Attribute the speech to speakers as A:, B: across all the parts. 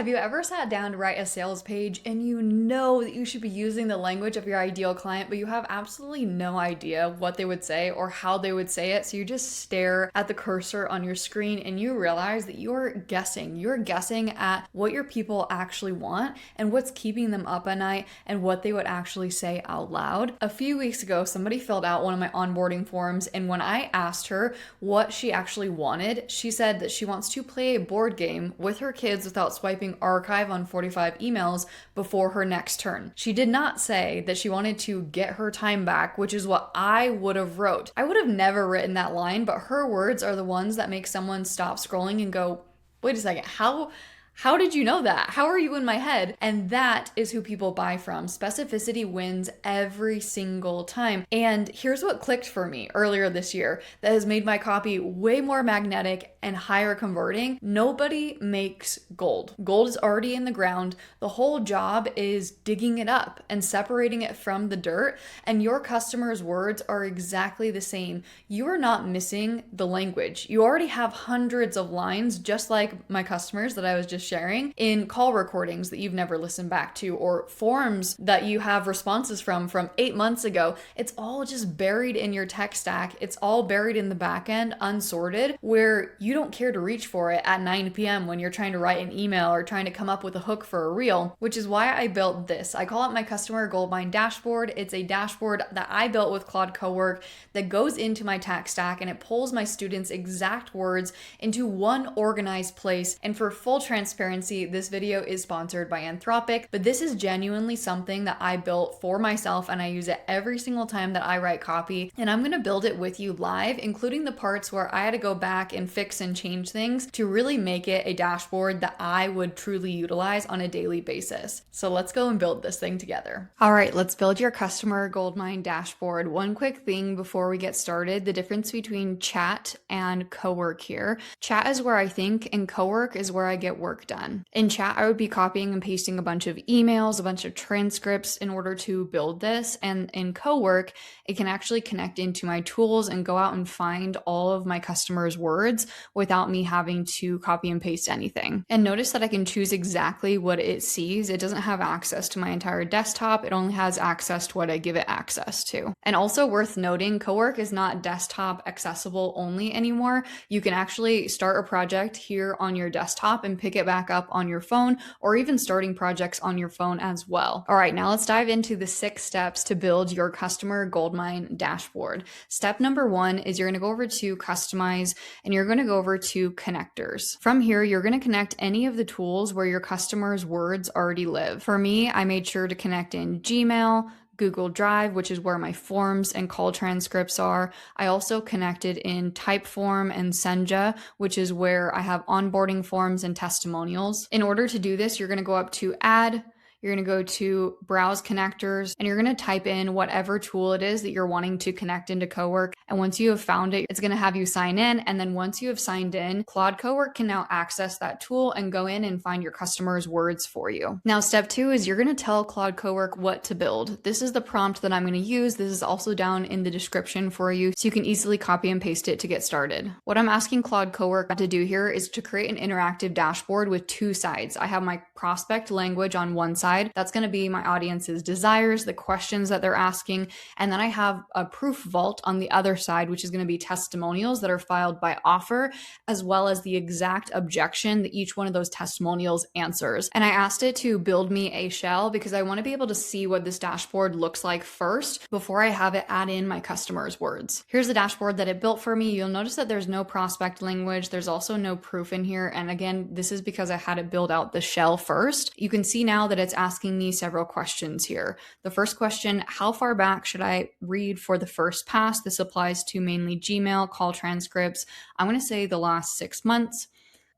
A: Have you ever sat down to write a sales page and you know that you should be using the language of your ideal client, but you have absolutely no idea what they would say or how they would say it? So you just stare at the cursor on your screen and you realize that you're guessing. You're guessing at what your people actually want and what's keeping them up at night and what they would actually say out loud. A few weeks ago, somebody filled out one of my onboarding forms, and when I asked her what she actually wanted, she said that she wants to play a board game with her kids without swiping archive on 45 emails before her next turn. She did not say that she wanted to get her time back, which is what I would have wrote. I would have never written that line, but her words are the ones that make someone stop scrolling and go, wait a second, how did you know that? How are you in my head? And that is who people buy from. Specificity wins every single time. And here's what clicked for me earlier this year that has made my copy way more magnetic and higher converting. Nobody makes gold. Gold is already in the ground. The whole job is digging it up and separating it from the dirt. And your customers' words are exactly the same. You are not missing the language. You already have hundreds of lines, just like my customers that I was just sharing, in call recordings that you've never listened back to, or forms that you have responses from 8 months ago. It's all just buried in your tech stack. It's all buried in the back end, unsorted, where you don't care to reach for it at 9 p.m. when you're trying to write an email or trying to come up with a hook for a reel, which is why I built this. I call it my customer Goldmine dashboard. It's a dashboard that I built with Claude Cowork that goes into my tech stack and it pulls my students' exact words into one organized place. And for full transparency, this video is sponsored by Anthropic, but this is genuinely something that I built for myself and I use it every single time that I write copy. And I'm going to build it with you live, including the parts where I had to go back and fix and change things to really make it a dashboard that I would truly utilize on a daily basis. So let's go and build this thing together. All right, let's build your customer Goldmine dashboard. One quick thing before we get started, the difference between chat and Cowork here. Chat is where I think and Cowork is where I get work done. In chat, I would be copying and pasting a bunch of emails, a bunch of transcripts in order to build this. And in Cowork, it can actually connect into my tools and go out and find all of my customers' words without me having to copy and paste anything. And notice that I can choose exactly what it sees. It doesn't have access to my entire desktop. It only has access to what I give it access to. And also worth noting, Cowork is not desktop accessible only anymore. You can actually start a project here on your desktop and pick it back up on your phone, or even starting projects on your phone as well. All right, now let's dive into the 6 steps to build your customer Goldmine dashboard. Step number 1 is you're going to go over to customize and you're going to go over to connectors. From here, you're going to connect any of the tools where your customers' words already live. For me, I made sure to connect in Gmail, Google Drive, which is where my forms and call transcripts are. I also connected in Typeform and Senja, which is where I have onboarding forms and testimonials. In order to do this, you're going to go up to Add, you're going to go to Browse Connectors, and you're going to type in whatever tool it is that you're wanting to connect into Cowork. And once you have found it, it's going to have you sign in. And then once you have signed in, Claude Cowork can now access that tool and go in and find your customers' words for you. Now, step 2 is you're going to tell Claude Cowork what to build. This is the prompt that I'm going to use. This is also down in the description for you, so you can easily copy and paste it to get started. What I'm asking Claude Cowork to do here is to create an interactive dashboard with 2 sides. I have my prospect language on one side. That's going to be my audience's desires, the questions that they're asking. And then I have a proof vault on the other side, which is going to be testimonials that are filed by offer, as well as the exact objection that each one of those testimonials answers. And I asked it to build me a shell because I want to be able to see what this dashboard looks like first before I have it add in my customers' words. Here's the dashboard that it built for me. You'll notice that there's no prospect language. There's also no proof in here. And again, this is because I had it build out the shell first. You can see now that it's asking me several questions here. The first question, how far back should I read for the first pass? This applies to mainly Gmail, call transcripts. I'm going to say the last 6 months.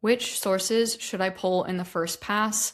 A: Which sources should I pull in the first pass?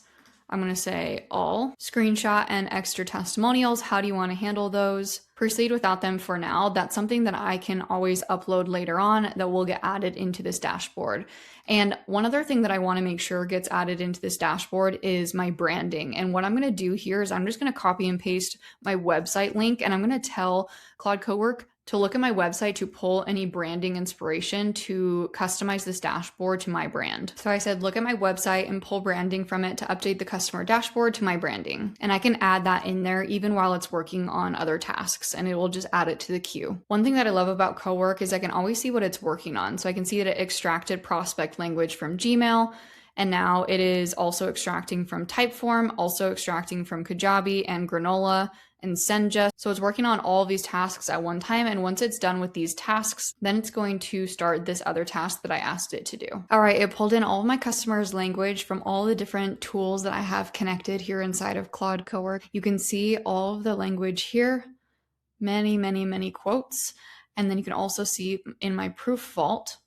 A: I'm going to say all. Screenshot and extra testimonials. How do you want to handle those? Proceed without them for now. That's something that I can always upload later on that will get added into this dashboard. And one other thing that I want to make sure gets added into this dashboard is my branding. And what I'm going to do here is I'm just going to copy and paste my website link and I'm going to tell Claude Cowork to look at my website to pull any branding inspiration to customize this dashboard to my brand. So I said, look at my website and pull branding from it to update the customer dashboard to my branding. And I can add that in there even while it's working on other tasks, and it will just add it to the queue. One thing that I love about Cowork is I can always see what it's working on. So I can see that it extracted prospect language from Gmail, and now it is also extracting from Typeform, also extracting from Kajabi and Granola and Senja. So it's working on all of these tasks at one time. And once it's done with these tasks, then it's going to start this other task that I asked it to do. All right, it pulled in all of my customers' language from all the different tools that I have connected here inside of Claude Cowork. You can see all of the language here, many quotes. And then you can also see in my proof vault,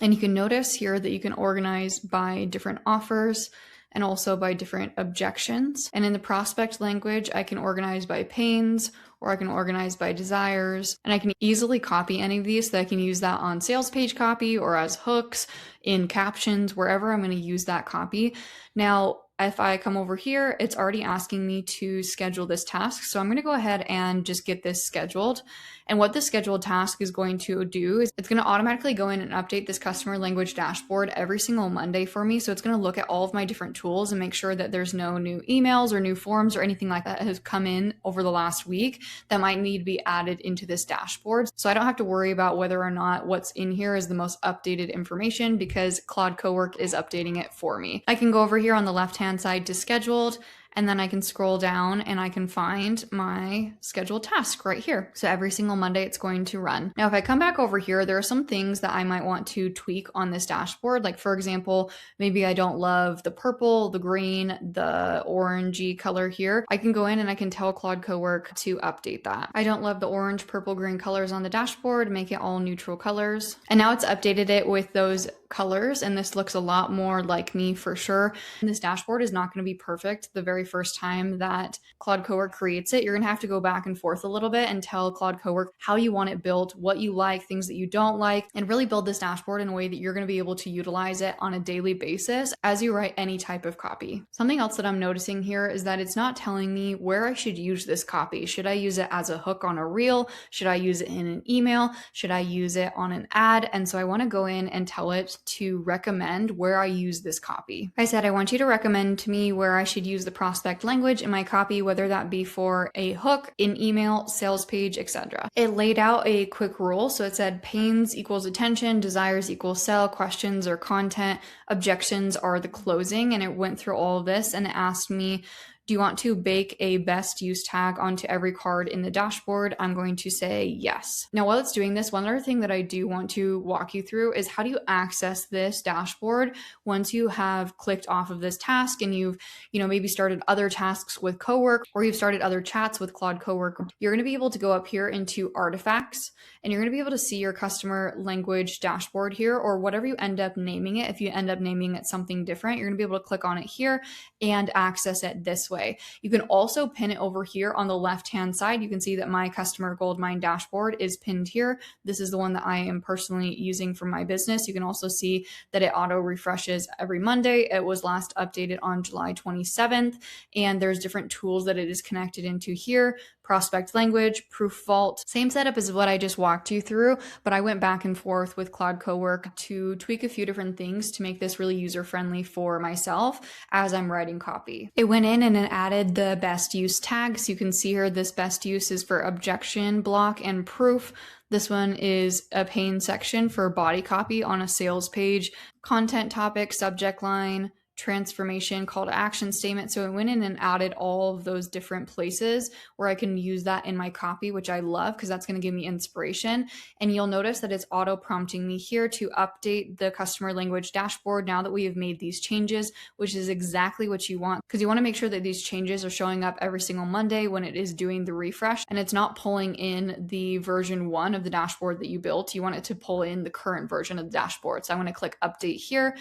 A: and you can notice here that you can organize by different offers and also by different objections. And in the prospect language, I can organize by pains, or I can organize by desires. And I can easily copy any of these so that I can use that on sales page copy or as hooks, in captions, wherever I'm going to use that copy. Now, if I come over here, it's already asking me to schedule this task. So I'm going to go ahead and just get this scheduled. And what this scheduled task is going to do is it's going to automatically go in and update this customer language dashboard every single Monday for me. So it's going to look at all of my different tools and make sure that there's no new emails or new forms or anything like that has come in over the last week that might need to be added into this dashboard. So I don't have to worry about whether or not what's in here is the most updated information because Claude Cowork is updating it for me. I can go over here on the left-hand side to scheduled, and then I can scroll down and I can find my scheduled task right here. So every single Monday it's going to run. Now, if I come back over here, there are some things that I might want to tweak on this dashboard. Like for example, maybe I don't love the purple, the green, the orangey color here. I can go in and I can tell Claude Cowork to update that. I don't love the orange, purple, green colors on the dashboard, make it all neutral colors. And now it's updated it with those colors, and this looks a lot more like me for sure. And this dashboard is not going to be perfect the very first time that Claude Cowork creates it. You're going to have to go back and forth a little bit and tell Claude Cowork how you want it built, what you like, things that you don't like, and really build this dashboard in a way that you're going to be able to utilize it on a daily basis as you write any type of copy. Something else that I'm noticing here is that it's not telling me where I should use this copy. Should I use it as a hook on a reel? Should I use it in an email? Should I use it on an ad? And so I want to go in and tell it to recommend where I use this copy. I said, I want you to recommend to me where I should use the prospect language in my copy, whether that be for a hook, in email, sales page, etc. It laid out a quick rule. So it said pains equals attention, desires equals sell, questions or content, objections are the closing. And it went through all of this and it asked me, do you want to bake a best use tag onto every card in the dashboard? I'm going to say yes. Now, while it's doing this, one other thing that I do want to walk you through is how do you access this dashboard once you have clicked off of this task and you've, maybe started other tasks with Cowork, or you've started other chats with Claude Cowork. You're going to be able to go up here into artifacts, and you're going to be able to see your customer language dashboard here, or whatever you end up naming it. If you end up naming it something different, you're going to be able to click on it here and access it this way. You can also pin it over here on the left-hand side. You can see that my customer Goldmine dashboard is pinned here. This is the one that I am personally using for my business. You can also see that it auto refreshes every Monday. It was last updated on July 27th, and there's different tools that it is connected into here. Prospect language, proof vault, same setup as what I just walked you through, but I went back and forth with Claude Cowork to tweak a few different things to make this really user-friendly for myself as I'm writing copy. It went in and it added the best use tags. You can see here this best use is for objection, block, and proof. This one is a pain section for body copy on a sales page, content topic, subject line, transformation, call to action statement. So I went in and added all of those different places where I can use that in my copy, which I love because that's going to give me inspiration. And you'll notice that it's auto prompting me here to update the customer language dashboard now that we have made these changes, which is exactly what you want, because you want to make sure that these changes are showing up every single Monday when it is doing the refresh, and it's not pulling in the version 1 of the dashboard that you built. You want it to pull in the current version of the dashboard. So I'm going to click update here.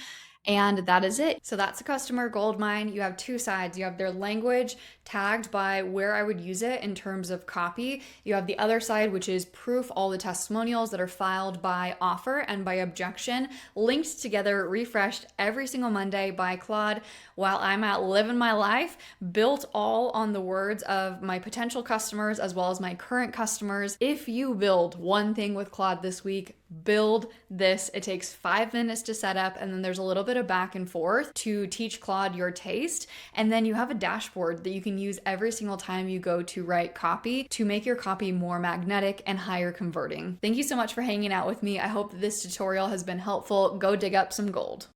A: And that is it. So that's a customer Goldmine. You have two sides. You have their language tagged by where I would use it in terms of copy. You have the other side, which is proof, all the testimonials that are filed by offer and by objection, linked together, refreshed every single Monday by Claude while I'm out living my life, built all on the words of my potential customers as well as my current customers. If you build one thing with Claude this week, build this. It takes 5 minutes to set up, and then there's a little bit of back and forth to teach Claude your taste. And then you have a dashboard that you can use every single time you go to write copy to make your copy more magnetic and higher converting. Thank you so much for hanging out with me. I hope this tutorial has been helpful. Go dig up some gold.